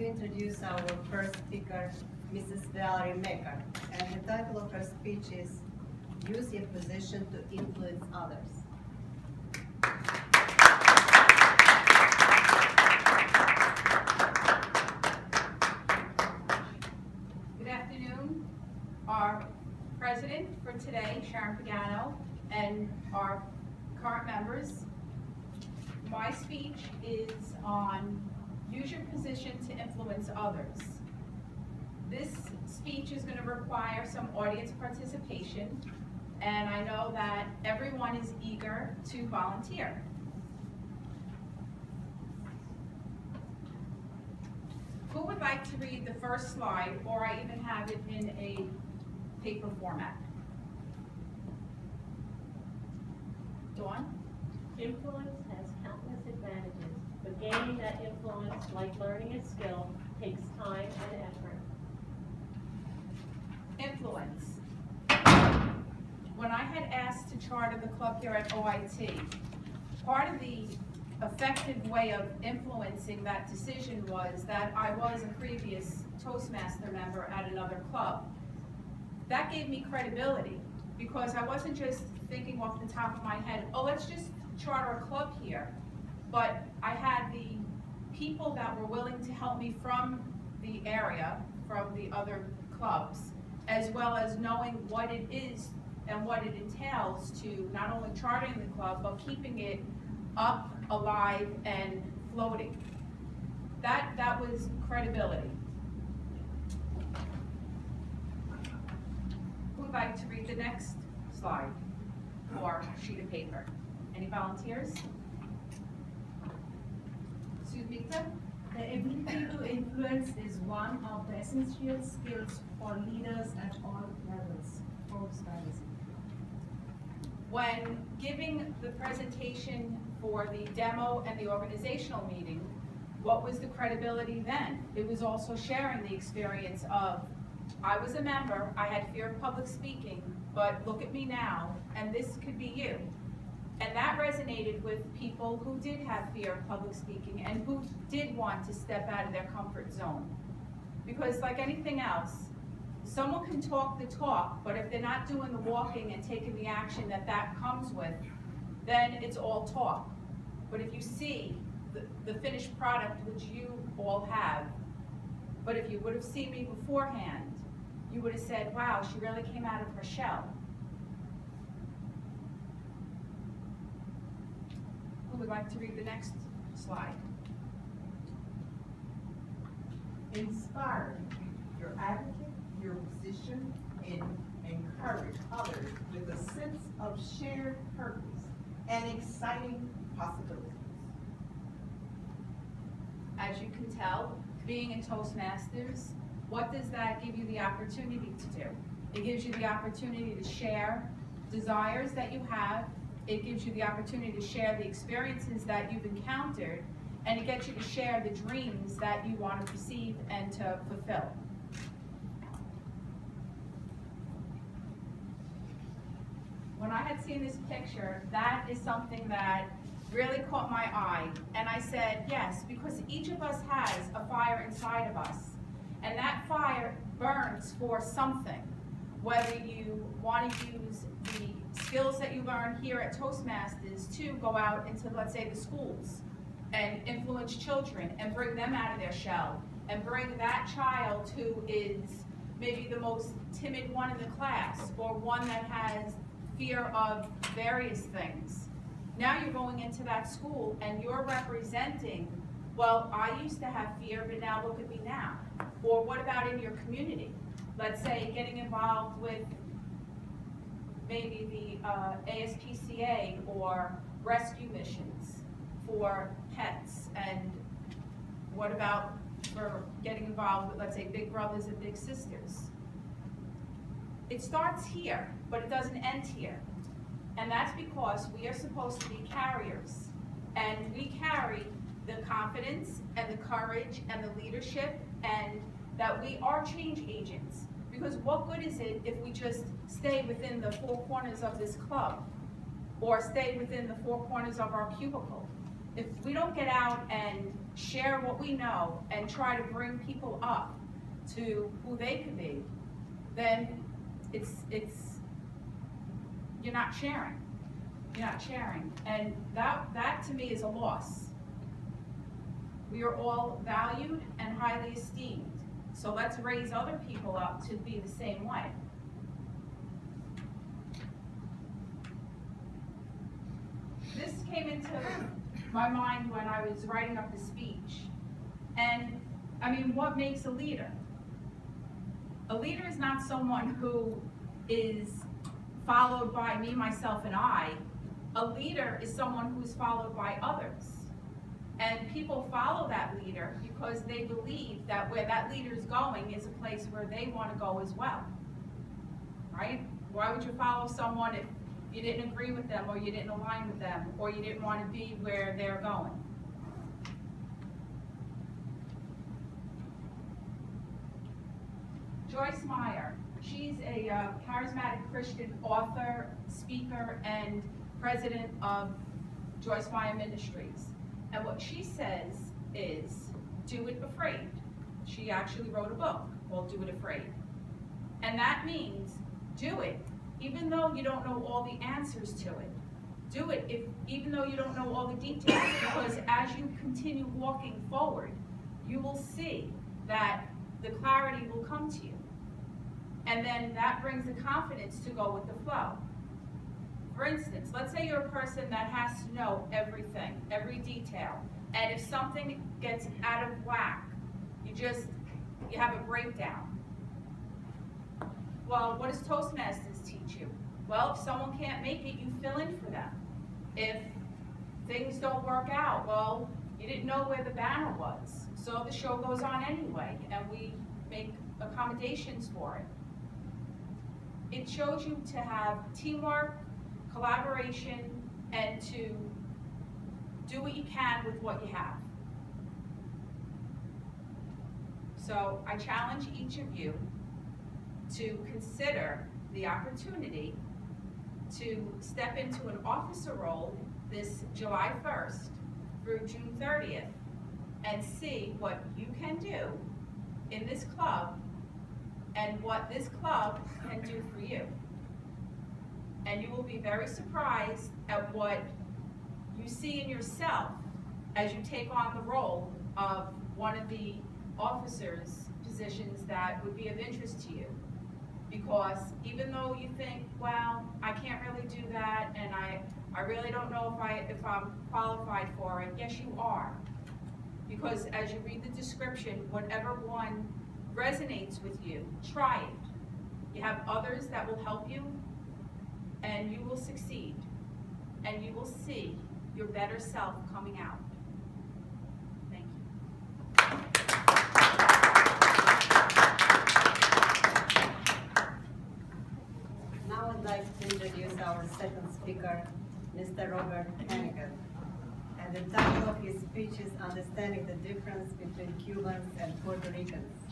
to introduce our first speaker, Mrs. Valerie Use, and the title of her speech is Use Your Position to Influence Others. Good afternoon. Our president for today, Sharon Pagano, and our current members. My speech is on use your position to influence others. This speech is going to require some audience participation, and I know that everyone is eager to volunteer. Who would like to read the first slide, or I even have it in a paper format? Dawn? Influence has countless advantages, but gaining that influence, like learning a skill, takes time and effort. Influence. When I had asked to charter the club here at OIT, part of the effective way of influencing that decision was that I was a previous Toastmaster member at another club. That gave me credibility because I wasn't just thinking off the top of my head, oh, let's just charter a club here. But I had the people that were willing to help me from the area, from the other clubs, as well as knowing what it is and what it entails to not only chartering the club, but keeping it up, alive, and floating. That was credibility. Who would like to read the next slide or sheet of paper? Any volunteers? Suzmita? The ability to influence is one of the essential skills for leaders at all levels. When giving the presentation for the demo and the organizational meeting, what was the credibility then? It was also sharing the experience of, I was a member, I had fear of public speaking, but look at me now, and this could be you. And that resonated with people who did have fear of public speaking and who did want to step out of their comfort zone. Because like anything else, someone can talk the talk, but if they're not doing the walking and taking the action that comes with, then it's all talk. But if you see the finished product, which you all have, but if you would have seen me beforehand, you would have said, wow, she really came out of her shell. Who would like to read the next slide? Inspire your advocate, your position, and encourage others with a sense of shared purpose and exciting possibilities. As you can tell, being in Toastmasters, what does that give you the opportunity to do? It gives you the opportunity to share desires that you have. It gives you the opportunity to share the experiences that you've encountered, and it gets you to share the dreams that you want to perceive and to fulfill. When I had seen this picture, that is something that really caught my eye, and I said, yes, because each of us has a fire inside of us, and that fire burns for something, whether you want to use the skills that you learn here at Toastmasters to go out into, let's say, the schools and influence children and bring them out of their shell and bring that child who is maybe the most timid one in the class or one that has fear of various things. Now you're going into that school and you're representing, well, I used to have fear, but now look at me now. Or what about in your community? Let's say getting involved with maybe the ASPCA or rescue missions for pets, and what about for getting involved with, let's say, Big Brothers and Big Sisters? It starts here, but it doesn't end here. And that's because we are supposed to be carriers. And we carry the confidence and the courage and the leadership, and that we are change agents. Because what good is it if we just stay within the four corners of this club or stay within the four corners of our cubicle? If we don't get out and share what we know, and try to bring people up to who they could be, then you're not sharing. You're not sharing. And that to me is a loss. We are all valued and highly esteemed. So let's raise other people up to be the same way. This came into my mind when I was writing up the speech. And I mean, what makes a leader? A leader is not someone who is followed by me, myself, and I. A leader is someone who is followed by others. And people follow that leader because they believe that where that leader is going is a place where they want to go as well. Right? Why would you follow someone if you didn't agree with them, or you didn't align with them, or you didn't want to be where they're going? Joyce Meyer, she's a charismatic Christian author, speaker, and president of Joyce Meyer Ministries. And what she says is, do it afraid. She actually wrote a book called Do It Afraid. And that means do it, even though you don't know all the answers to it. Do it even though you don't know all the details, because as you continue walking forward, you will see that the clarity will come to you. And then that brings the confidence to go with the flow. For instance, let's say you're a person that has to know everything, every detail. And if something gets out of whack, you have a breakdown. Well, what does Toastmasters teach you? Well, if someone can't make it, you fill in for them. If things don't work out, well, you didn't know where the banner was. So the show goes on anyway, and we make accommodations for it. It shows you to have teamwork, collaboration, and to do what you can with what you have. So I challenge each of you to consider the opportunity to step into an officer role this July 1st through June 30th and see what you can do in this club and what this club can do for you. And you will be very surprised at what you see in yourself as you take on the role of one of the officers' positions that would be of interest to you. Because even though you think, well, I can't really do that, and I really don't know if I'm qualified for it, yes, you are. Because as you read the description, whatever one resonates with you, try it. You have others that will help you, and you will succeed. And you will see your better self coming out. Thank you. Now I'd like to introduce our second speaker, Mr. Robert Hannigan. And the title of his speech is Understanding the Difference Between Cubans and Puerto Ricans.